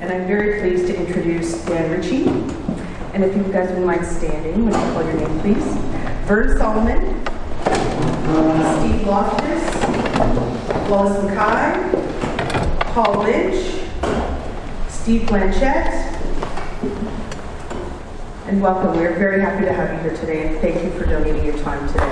And I'm very pleased to introduce Dan Ritchie. And if you guys wouldn't mind standing when I call your name, please. Vern Solomon, Steve Loftus, Wallace Mackay, Paul Lynch, Steve Blanchette, and welcome. We're very happy to have you here today, and thank you for donating your time today.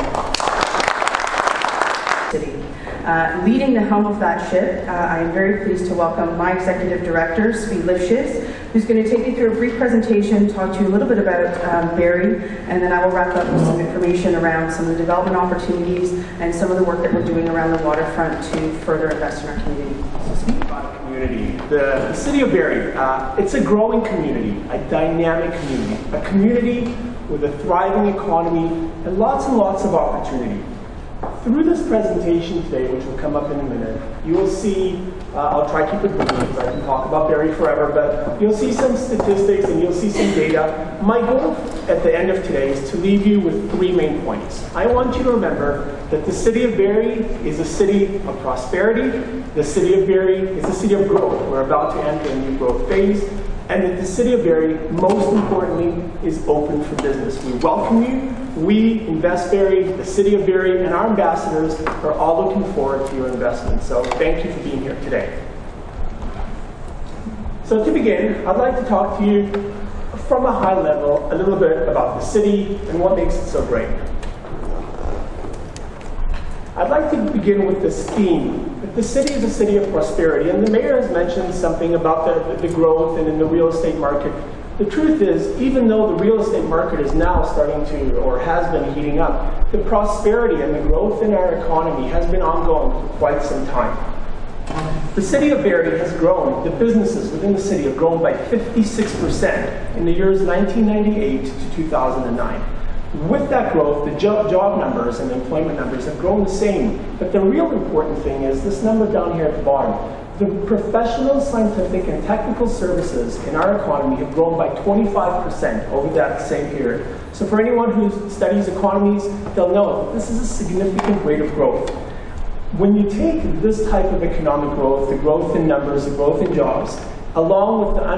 Leading the helm of that ship, I am very pleased to welcome my Executive Director, Svi Lifshitz, who's going to take you through a brief presentation, talk to you a little bit about Barrie, and then I will wrap up with some information around some of the development opportunities and some of the work that we're doing around the waterfront to further invest in our community. So speaking about community, the city of Barrie, it's a growing community, a dynamic community with a thriving economy and lots of opportunity. Through this presentation today, which will come up in a minute, you will see, I'll try to keep it brief because I can talk about Barrie forever, but you'll see some statistics and you'll see some data. My goal at the end of today is to leave you with 3 main points. I want you to remember that the city of Barrie is a city of prosperity, the city of Barrie is a city of growth. We're about to enter a new growth phase, and that the city of Barrie, most importantly, is open for business. We welcome you. We, Invest Barrie, the city of Barrie, and our ambassadors are all looking forward to your investment. So thank you for being here today. So to begin, I'd like to talk to you from a high level a little bit about the city and what makes it so great. I'd like to begin with this theme, that the city is a city of prosperity, and the mayor has mentioned something about the growth and in the real estate market. The truth is, even though the real estate market is now starting to, or has been heating up, the prosperity and the growth in our economy has been ongoing for quite some time. The city of Barrie has grown, the businesses within the city have grown by 56% in the years 1998 to 2009. With that growth, the job numbers and employment numbers have grown the same, but the real important thing is this number down here at the bottom. The professional, scientific, and technical services in our economy have grown by 25% over that same period. So for anyone who studies economies, they'll know that this is a significant rate of growth. When you take this type of economic growth, the growth in numbers, the growth in jobs, along with the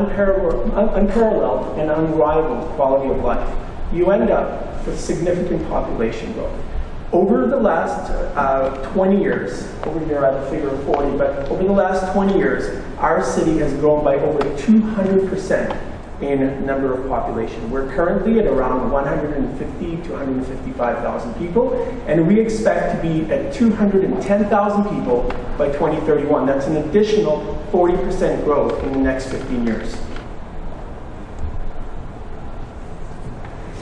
unparalleled and unrivaled quality of life, you end up with significant population growth. Over the last 20 years, over here I have a figure of 40, but over the last 20 years, our city has grown by over 200% in number of population. We're currently at around 150 to 155,000 people, and we expect to be at 210,000 people by 2031. That's an additional 40% growth in the next 15 years.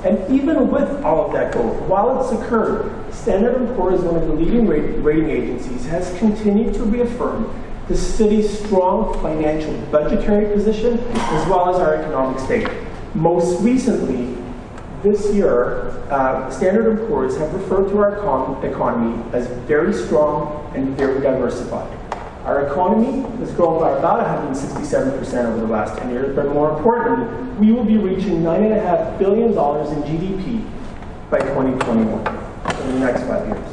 And even with all of that growth, while it's occurred, Standard & Poor's, one of the leading rating agencies, has continued to reaffirm the city's strong financial budgetary position as well as our economic state. Most recently, this year, Standard & Poor's have referred to our economy as very strong and very diversified. Our economy has grown by about 167% over the last 10 years, but more importantly, we will be reaching $9.5 billion in GDP by 2021, in the next 5 years.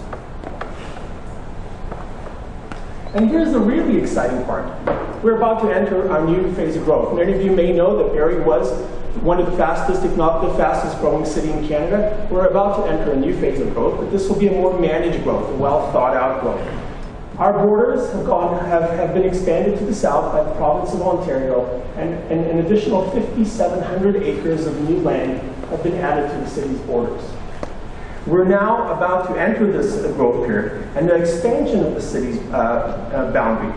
And here's the really exciting part. We're about to enter our new phase of growth. Many of you may know that Barrie was one of the fastest, if not the fastest growing city in Canada. We're about to enter a new phase of growth, but this will be a more managed growth, a well thought out growth. Our borders have been expanded to the south by the province of Ontario, and an additional 5,700 acres of new land have been added to the city's borders. We're now about to enter this growth period, and the expansion of the city's boundary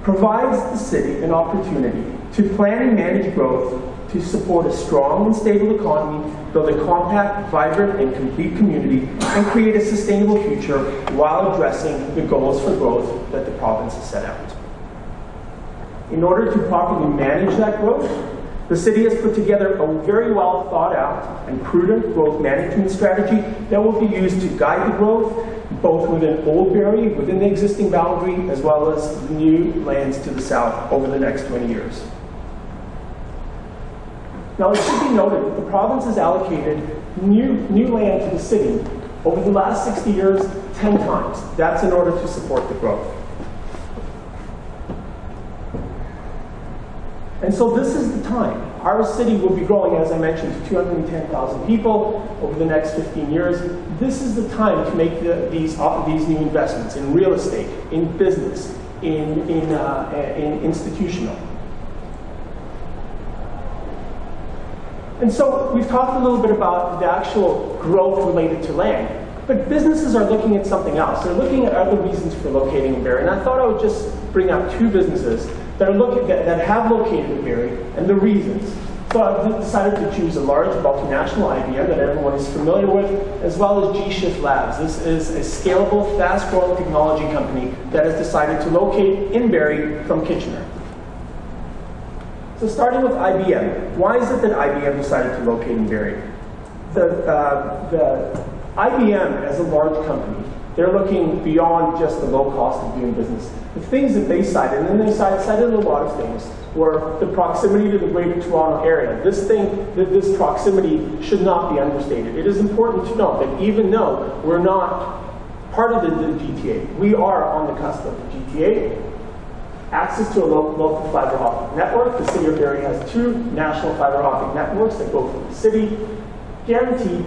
provides the city an opportunity to plan and manage growth to support a strong and stable economy, build a compact, vibrant, and complete community, and create a sustainable future while addressing the goals for growth that the province has set out. In order to properly manage that growth, the city has put together a very well thought out and prudent growth management strategy that will be used to guide the growth, both within Old Barrie, within the existing boundary, as well as new lands to the south over the next 20 years. Now, it should be noted that the province has allocated new land to the city over the last 60 years 10 times. That's in order to support the growth. And so this is the time. Our city will be growing, as I mentioned, to 210,000 people over the next 15 years. This is the time to make these new investments in real estate, in business, in institutional. And so we've talked a little bit about the actual growth related to land. But businesses are looking at something else. They're looking at other reasons for locating in Barrie. And I thought I would just bring up two businesses that have located in Barrie and the reasons. So I've decided to choose a large multinational IBM that everyone is familiar with, as well as G-Shift Labs. This is a scalable, fast-growing technology company that has decided to locate in Barrie from Kitchener. So starting with IBM, why is it that IBM decided to locate in Barrie? The IBM, as a large company, they're looking beyond just the low cost of doing business. The things that they cited, and then they cited a lot of things, were the proximity to the Greater Toronto area. This proximity should not be understated. It is important to note that even though we're not part of the GTA, we are on the cusp of the GTA. Access to a local fiber optic network. The city of Barrie has 2 national fiber optic networks that go through the city. Guaranteed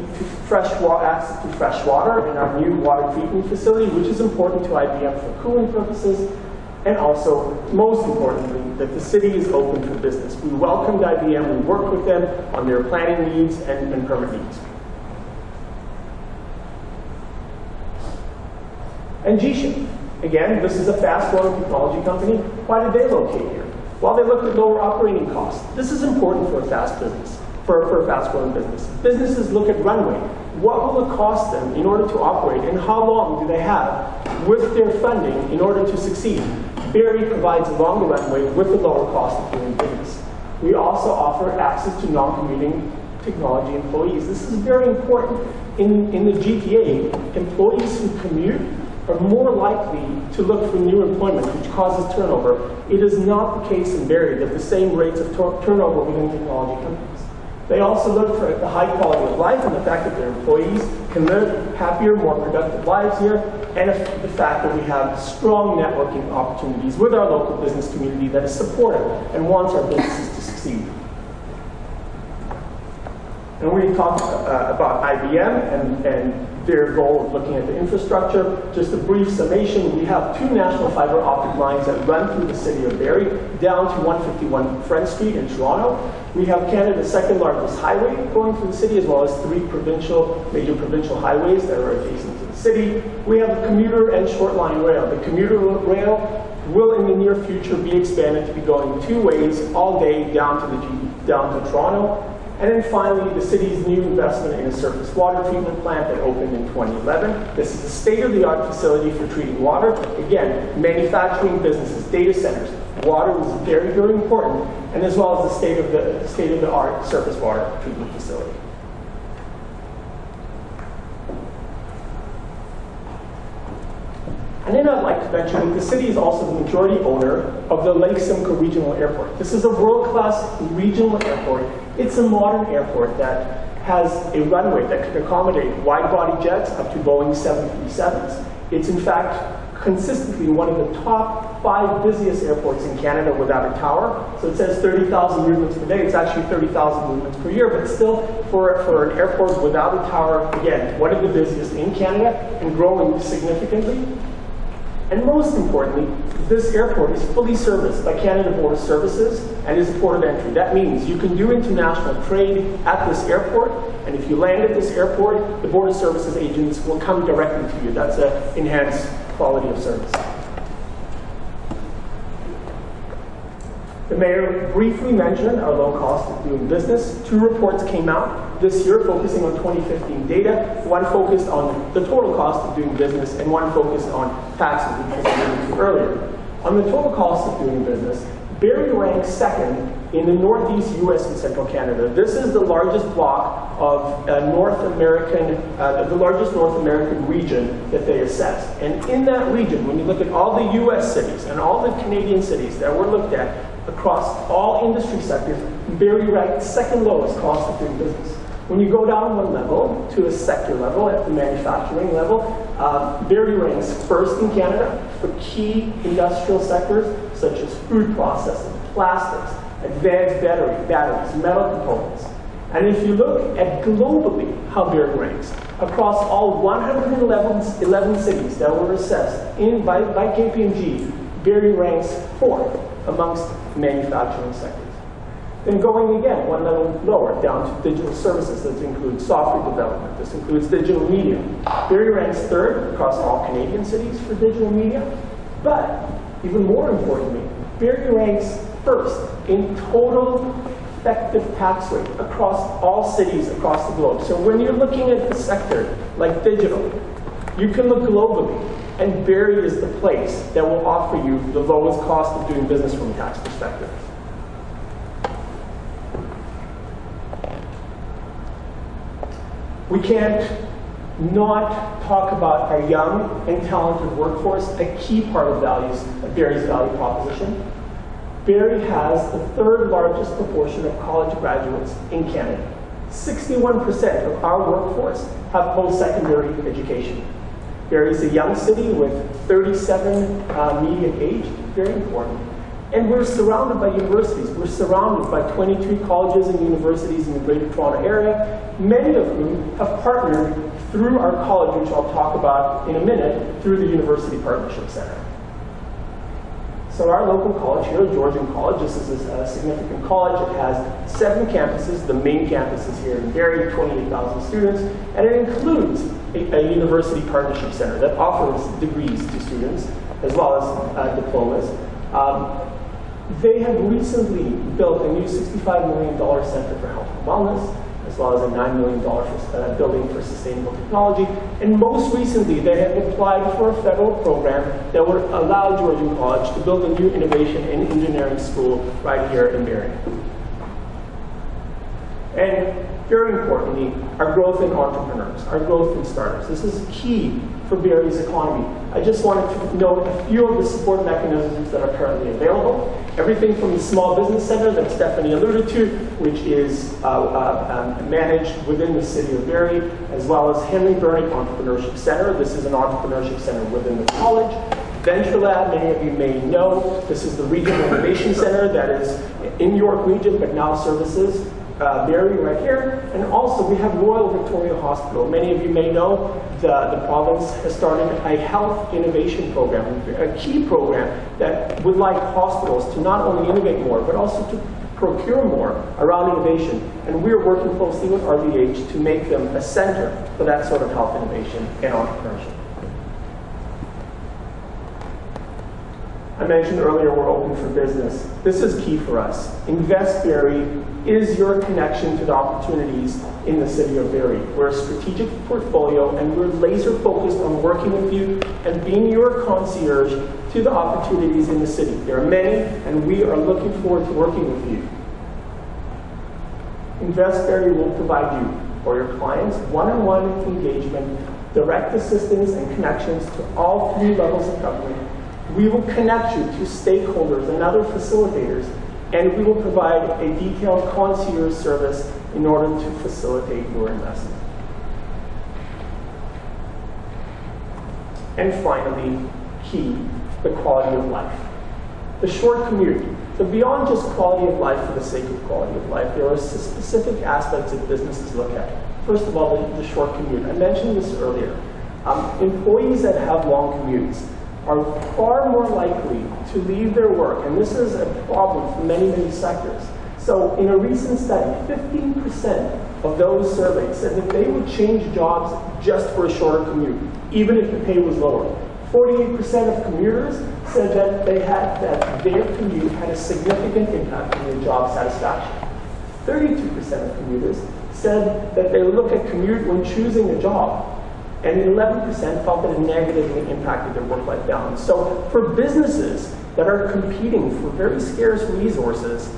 access to fresh water in our new water treatment facility, which is important to IBM for cooling purposes, and also, most importantly, that the city is open for business. We welcomed IBM, we worked with them on their planning needs and permit needs. And G-Shift. Again, this is a fast-growing technology company. Why did they locate here? Well, they looked at lower operating costs. This is important for a fast-growing business. Businesses look at runway. What will it cost them in order to operate, and how long do they have with their funding in order to succeed? Barrie provides a longer runway with the lower cost of doing business. We also offer access to non-commuting technology employees. This is very important. In the GTA, employees who commute are more likely to look for new employment, which causes turnover. It is not the case in Barrie that the same rates of turnover within technology companies. They also look for the high quality of life and the fact that their employees can live happier, more productive lives here, and the fact that we have strong networking opportunities with our local business community that is supportive and wants our businesses to succeed. And we talked about IBM and their goal of looking at the infrastructure. Just a brief summation, we have 2 national fiber optic lines that run through the city of Barrie, down to 151 Front Street in Toronto. We have Canada's 2nd largest highway going through the city, as well as 3 major provincial highways that are adjacent to the city. We have a commuter and short line rail. The commuter rail will in the near future be expanded to be going 2 ways all day down to Toronto. And then finally, the city's new investment in a surface water treatment plant that opened in 2011. This is a state-of-the-art facility for treating water. Again, manufacturing businesses, data centers. Water is very, very important, and as well as the state-of-the-art surface water treatment facility. And then I'd like to mention that the city is also the majority owner of the Lake Simcoe Regional Airport. This is a world-class regional airport. It's a modern airport that has a runway that can accommodate wide-body jets up to Boeing 737s. It's in fact consistently one of the top 5 busiest airports in Canada without a tower. So it says 30,000 movements per day. It's actually 30,000 movements per year, but still for an airport without a tower, again, one of the busiest in Canada and growing significantly. And most importantly, this airport is fully serviced by Canada Border Services and is a port of entry. That means you can do international trade at this airport, and if you land at this airport, the Border Services agents will come directly to you. That's an enhanced quality of service. The mayor briefly mentioned our low cost of doing business. 2 reports came out this year focusing on 2015 data. One focused on the total cost of doing business and one focused on taxes, which I alluded to earlier. On the total cost of doing business, Barrie ranks 2nd in the Northeast US and Central Canada. This is the largest block of the largest North American region that they assessed. And in that region, when you look at all the US cities and all the Canadian cities that were looked at across all industry sectors, Barrie ranked 2nd lowest cost of doing business. When you go down one level to a sector level, at the manufacturing level, Barrie ranks 1st in Canada for key industrial sectors such as food processing, plastics, advanced batteries, metal components. And if you look at globally how Barrie ranks, across all 111 cities that were assessed by KPMG, Barrie ranks 4th amongst manufacturing sectors. Then going again, one level lower, down to digital services. This includes software development. This includes digital media. Barrie ranks 3rd across all Canadian cities for digital media. But even more importantly, Barrie ranks 1st in total effective tax rate across all cities across the globe. So when you're looking at a sector like digital, you can look globally, and Barrie is the place that will offer you the lowest cost of doing business from a tax perspective. We can't not talk about our young and talented workforce, a key part of Barrie's value proposition. Barrie has the 3rd largest proportion of college graduates in Canada. 61% of our workforce have post-secondary education. Barrie is a young city with 37 median age, very important. And we're surrounded by universities. We're surrounded by 23 colleges and universities in the Greater Toronto Area, many of whom have partnered through our college, which I'll talk about in a minute, through the University Partnership Center. So our local college here, Georgian College, this is a significant college. It has 7 campuses. The main campus is here in Barrie, 28,000 students, and it includes a University Partnership Center that offers degrees to students, as well as diplomas. They have recently built a new $65 million Center for Health and Wellness, as well as a $9 million building for sustainable technology. And most recently, they have applied for a federal program that would allow Georgian College to build a new innovation and engineering school right here in Barrie. And very importantly, our growth in entrepreneurs, our growth in startups. This is key for Barrie's economy. I just wanted to note a few of the support mechanisms that are currently available. Everything from the Small Business Center that Stephanie alluded to, which is managed within the city of Barrie, as well as Henry Bernick Entrepreneurship Center. This is an entrepreneurship center within the college. Venture Lab, many of you may know, this is the Regional Innovation Center that is in York Region, but now services Barrie right here. And also we have Royal Victoria Hospital. Many of you may know the province has started a health innovation program, a key program that would like hospitals to not only innovate more, but also to procure more around innovation. And we're working closely with RVH to make them a center for that sort of health innovation and entrepreneurship. I mentioned earlier we're open for business. This is key for us. Invest Barrie is your connection to the opportunities in the city of Barrie. We're a strategic portfolio, and we're laser focused on working with you and being your concierge to the opportunities in the city. There are many, and we are looking forward to working with you. Invest Barrie will provide you or your clients one-on-one engagement, direct assistance, and connections to all 3 levels of government. We will connect you to stakeholders and other facilitators, and we will provide a detailed concierge service in order to facilitate your investment. And finally, key, the quality of life. The short commute. So beyond just quality of life for the sake of quality of life, there are specific aspects that businesses look at. First of all, the short commute. I mentioned this earlier. Employees that have long commutes are far more likely to leave their work, and this is a problem for many, many sectors. So in a recent study, 15% of those surveyed said that they would change jobs just for a shorter commute, even if the pay was lower. 48% of commuters said that their commute had a significant impact on their job satisfaction. 32% of commuters said that they look at commute when choosing a job, and 11% felt that it negatively impacted their work-life balance. So for businesses that are competing for very scarce resources,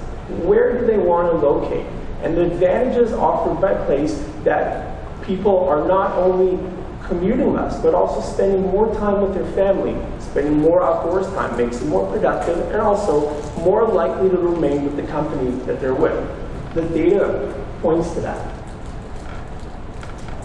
where do they want to locate? And the advantages offered by place that people are not only commuting less, but also spending more time with their family, spending more outdoors time makes them more productive and also more likely to remain with the company that they're with. The data points to that.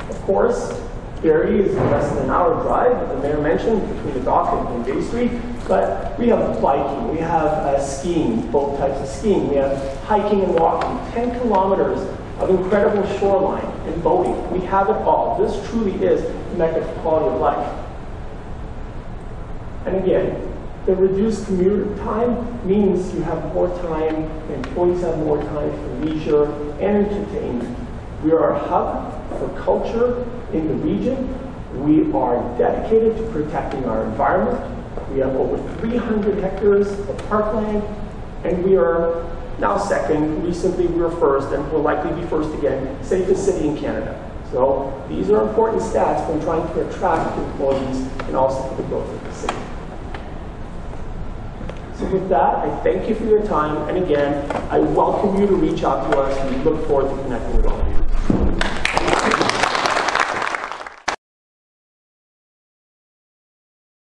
Of course, Barrie is less than an hour drive, as the mayor mentioned, between the dock and Bay Street. But we have biking, we have skiing, both types of skiing. We have hiking and walking, 10 kilometers of incredible shoreline and boating. We have it all. This truly is the mecca for quality of life. And again, the reduced commute time means you have more time, employees have more time for leisure and entertainment. We are a hub for culture in the region. We are dedicated to protecting our environment. We have over 300 hectares of parkland, and we are now second. Recently we were first, and will likely be first again, safest city in Canada. So these are important stats when trying to attract employees and also for the growth of the city. So with that, I thank you for your time, and again, I welcome you to reach out to us, and we look forward to connecting with all of you.